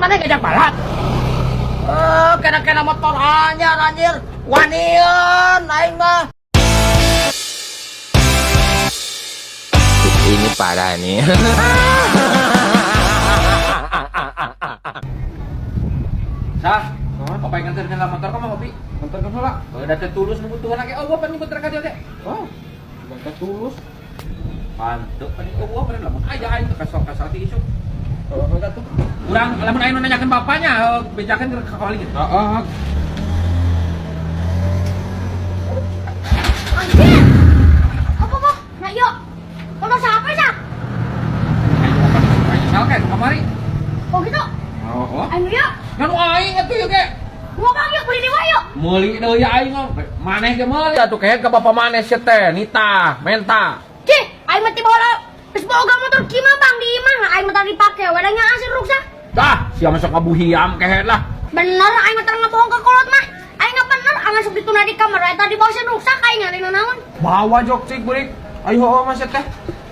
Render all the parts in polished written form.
mana ngajak balap? Kena motor anyar anjir. Wanian aing mah. Ini parah nih. Sah, apa yang nganter dengan motor kamu ngopi? Nganter kamu lah. Udah tertulus kebutuhan lagi. Oh, gua pengen nyebut terkadang teh. Oh, udah tertulus. Mantap, kan itu gua bener lamun aja aing kesok kasati isu. Oh, enggak tuh. Urang lamun aing nanyakeun bapaknya, bejakeun ke kawali gitu. Heeh. Anjir! Apa kok? Nah yuk! Motor siapa sih? Ayo sal kan kamari. Oh gitu? Oh. Ayo yuk! Kan aing atuh yuk ge. Ngomong yuk, beli dewa yuk! Meuli deui aing mah. Maneh ge meuli atuh kayak ke bapak maneh sia teh, Nita, Menta. Cih! Ayo mati bola! Terus boga motor kima bang di imah nggak? Ayo motor dipake, wedangnya asir ruksak. Tah, sia masuk kabuhiam kehet lah. Bener, ayo motor ngebohong ke kolot mah. Ayo nggak bener, ayo masuk dituna di kamar. Ayo tadi bawa ruksak, ayo nyari nanawan. Bawa jok cik burik. Ayo mas teh.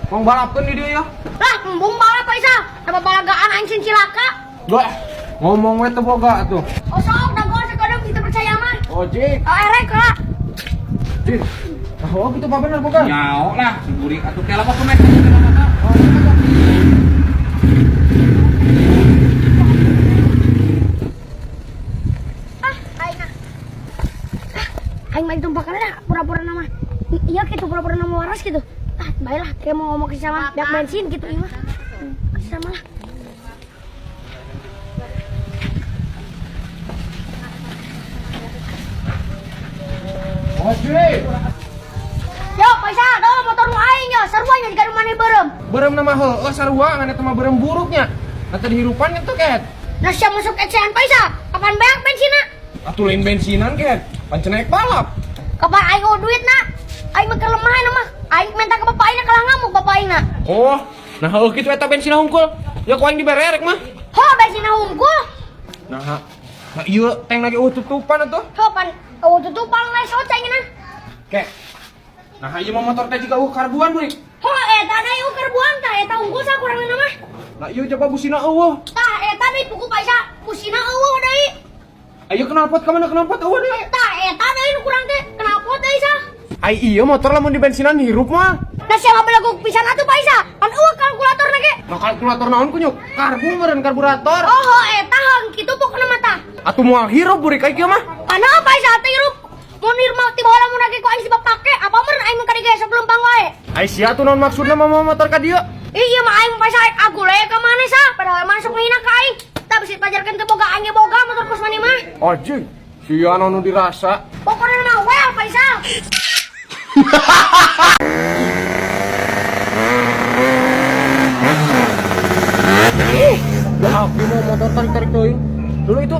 Mau balapkeun di dieu ya. Lah, embung balap Isa. Apa balagaan aing sin cilaka? Dah, ngomong we teu boga atuh. Oh sok, dah gua sekadang kita percaya mah. Oh, Cik. Oh erek lah. Cik. Oh, gitu Pak bener boga. Nyao lah, si burik atuh teh apa pemek ke mata. Oh, Aing main tumpah kali dah, pura-pura nama. Iya gitu, pura-pura nama waras gitu. Baiklah, kayak mau ngomong ke sama biak bensin gitu iya mah. Sama lah. Oh, Cik. Yo, Paisa, do motor nu aing yo, sarua nya di rumah nih berem. Berem nama heueuh sarua ngana teh mah berem buruknya. Atuh dihirupan itu ket. Nah, siap masuk ecehan Paisa. Kapan banyak bensinna? Atuh lain bensinan ket. Pancen naik balap. Kapan aing oh duit na? Aing mah kelemahan mah. Aing minta ke bapak aing kalah ngamuk bapak aing na. Oh, nah heueuh kitu eta bensin hungkul. Ya ku aing dibere rek mah. Ho, bensin hungkul. Nah, ieu teng lagi tutupan atuh. Ho, pan tutupan les oca ingin. Kek. Nah, ieu mah motor teh jiga karbuan burik. Ho, eta da uker buang tah, eta hungkul sakurangna mah. Nah, ieu coba busina eueuh. Tah, eta deui puku Paisa, pusina eueuh deui. Ayo knalpot ka mana knalpot eueuh deui. Tah, eta deui nu kurang teh, kenapa teh Isa? Ai ieu motor lamun di bensinan hirup mah. Nah, siapa belagu pisan atuh Paisa? Pan eueuh kalkulator ge. Nah, kalkulator naon kunyuk? Karbu meureun karburator. Oh, ho, eta hang kitu pokona mah tah. Atuh moal hirup burik ai kieu mah. Kana Paisa teh hirup. Mun nirma ti baheula mun lagi ku aing si bapake, apa meureun aing ka digawe sebelum pang wae. Ai sia tuh naon maksudna mah motor ka dieu? Iya mah aing Paisa ek aku le ka mana sa? Padahal masuk ngina ka aing. Tah bisa pajarkeun teh boga aing boga motor kos mani mah. Anjing, sia nu dirasa. Pokona mah well Paisa. Ya, aku mau motor tarik-tarik teuing. Dulu itu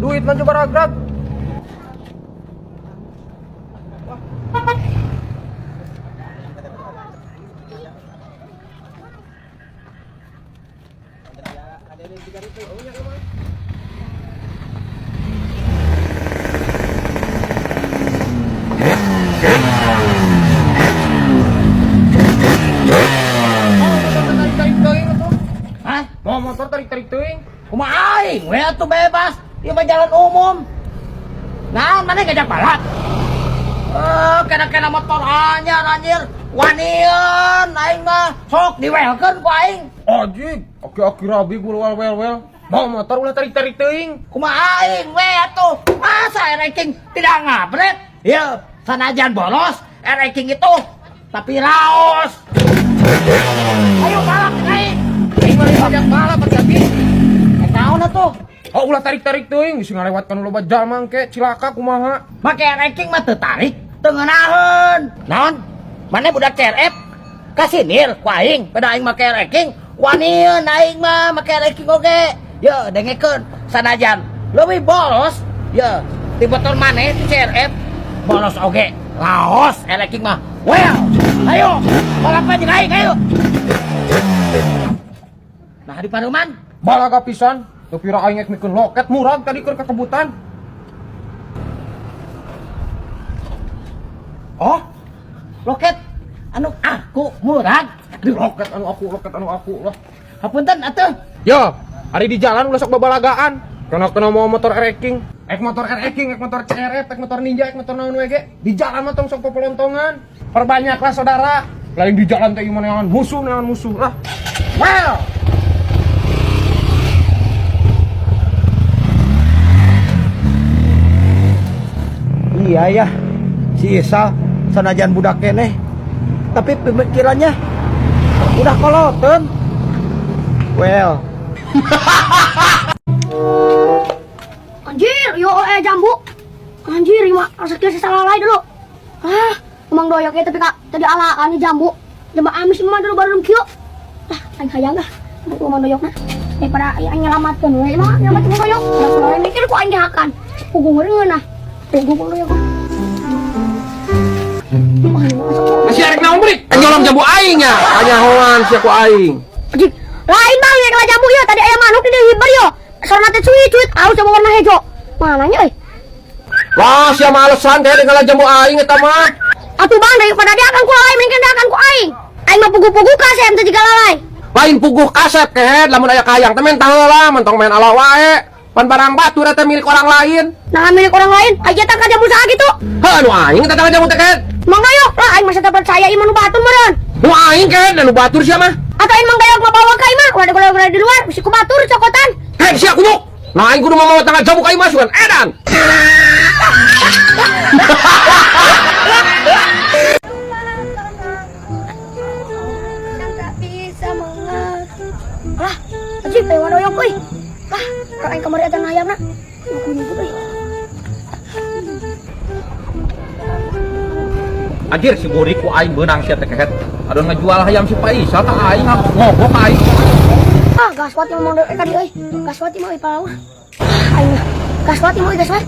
duit mah coba ragrag. Hah? Mau motor tarik-tarik teuing. Kumaha aing? We atuh bebas. Ieu mah jalan umum. Naon mana ngajak balap? Kena motor anyar anjir. Wanian aing mah sok diwelkeun ku aing. Anjing, aki-aki rabi gua wel-wel. Bawa motor ulah tarik-tarik teuing. Kumaha aing we atuh? Masa ranking tidak ngabret? Ieu sanajan bolos, ranking itu tapi raos. Ayo balap aing. Aing mah ngajak balap hati-hati. Naon atuh? Oh ulah tarik-tarik teuing, geus ngalewatkan loba jamang ke cilaka kumaha. Make ranking mah teu tarik, teu ngeunaheun. Naon? Mana budak CRF? Kasinir ku aing, pada aing make ranking. Wanieun aing mah make ranking oge. Ye, dengekeun sanajan leuwih bolos, ye, di motor maneh di CRF bolos oge. Laos ranking mah. Well, ayo, balapan jeung aing ayo. Nah, di Paruman, Balaga pisan, teu pira aing ek mikeun loket murag tadi keur kekebutan. oh, loket anu aku murag. Di loket anu aku lah. Hapunten atuh. Ya, Ari di jalan ulah sok babalagaan. Kena mau motor ereking. Motor ereking, motor CRF, motor ninja, motor naon we ge. Di jalan mah tong sok popolontongan. Perbanyaklah saudara. Lain di jalan teh ieu neangan musuh lah. Wow. Iya ya, si Isa sanajan budak keneh, tapi pemikirannya udah koloten. Well, Anjir, yo jambu. Anjir, ima reseki salah lain dulu. Emang doyok ya tapi kak tadi ala ani jambu. Jambu amis mah dulu baru kieu. Aing hayang dah. Emang doyokna. Daripada aing nyelamatkeun we mah nyelamatkeun doyok. Udah mikir ku aing jahakan. Pugung meureun nah. Pugung doyok. Masih arek naon beurik? Nyolong jambu aing nya. Anyahoan sia ku aing. Anjir, lain bang ya kalau jambu ya tadi ayam manuk di hibar yo. Soalnya teh cuit, au coba warna hijau. Mananya euy? Wah, sia malesan teh dengan jambu aing eta mah. Atuh bang daripada dia akan ku lalai mendingan dia akan ku aing. Aing mah pugu-pugu kasem teh jiga lalai. Lain puguh kasep kehed lamun aya kayang teh mentang heula mentong main ala wae. Pan barang batu teh milik orang lain. Nah milik orang lain, aja tak jambu saha gitu. Heuh anu aing teh jambu teh kehed. Mang doyok lah aing masa percaya iman nu batur meureun. Nu aing kehed anu batur sia mah. Atau aing mang doyok mah bawa ka imah, udah golek di luar, bisi ku batur cokotan. Heh sia kunyuk. Nah aing kudu mau tangga jambu ka imah sugan edan. Lah, anjing teh doyok euy. Lah, aing kamari atan hayamna. Aku nyebut euy. Anjir si Buri ku aing beunang sia teh kehet. Adon ngajual hayam si Paisa ka aing ngogok ka aing. Gaswati mah doyok tadi euy. Gaswati mah euy palau. Aing gaswati mah gaswati.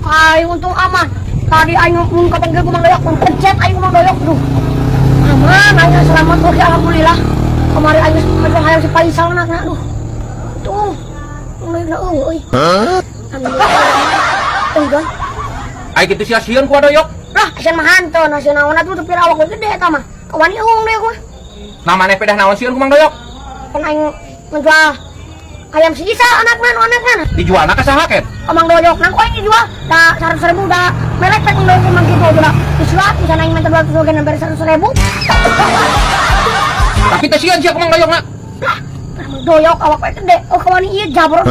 Aing untung aman. Tadi aing mun kapanggil ku mang doyok, mun pencet aing ku mang doyok. Duh. Aman, aing selamat oke alhamdulillah. Kemarin aing megang hayam si Paisal anakna. Duh. Tuh. Mulai euy. Alhamdulillah. Tunggu. Aing kitu sia-sieun ku doyok. Lah, asian mah hanteun, asian naonna tuh teu awak gede eta mah. Kawani eung deuk mah. Namane pedah naon sieun ku Mang Doyok? Kan aing menjual ayam si Isa anakna nu anakna. Dijualna ka saha ket? Mang doyok nang ku aing dijual da 100.000 da melek pek mang doyok mah gitu udah. Disuap misalnya aing minta 200 oge nember 100.000. Tapi teh sieun sia ku Mang Doyokna. Lah, mang doyok awak pek gede. Oh kawani ieu jabrot.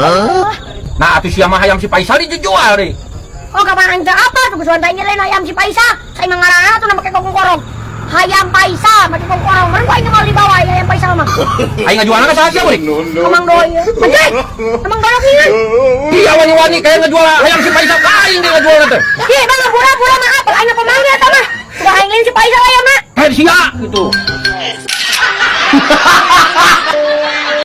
Nah atuh sia mah hayam si Paisal dijual deui. Oh kapan aing teh apa tuh kesuan teh nyeleun ayam si Paisa. Saya mangarana tuh make kokong korong. Hayam Paisa, make kokong korong. Meureun ku aing mau dibawa ayam Paisa mah. Aing ngajualna ka saha sia Buri? Mang doyok. Anjing. Mang doyok ieu. Dia wani-wani kayak ngejual hayam si Paisal ka aing dia ngajualna teh. Ih, bang pura-pura mah apa? Aing pemangnya eta mah. Sudah aing lain si Paisa ayamna. Heh sia gitu.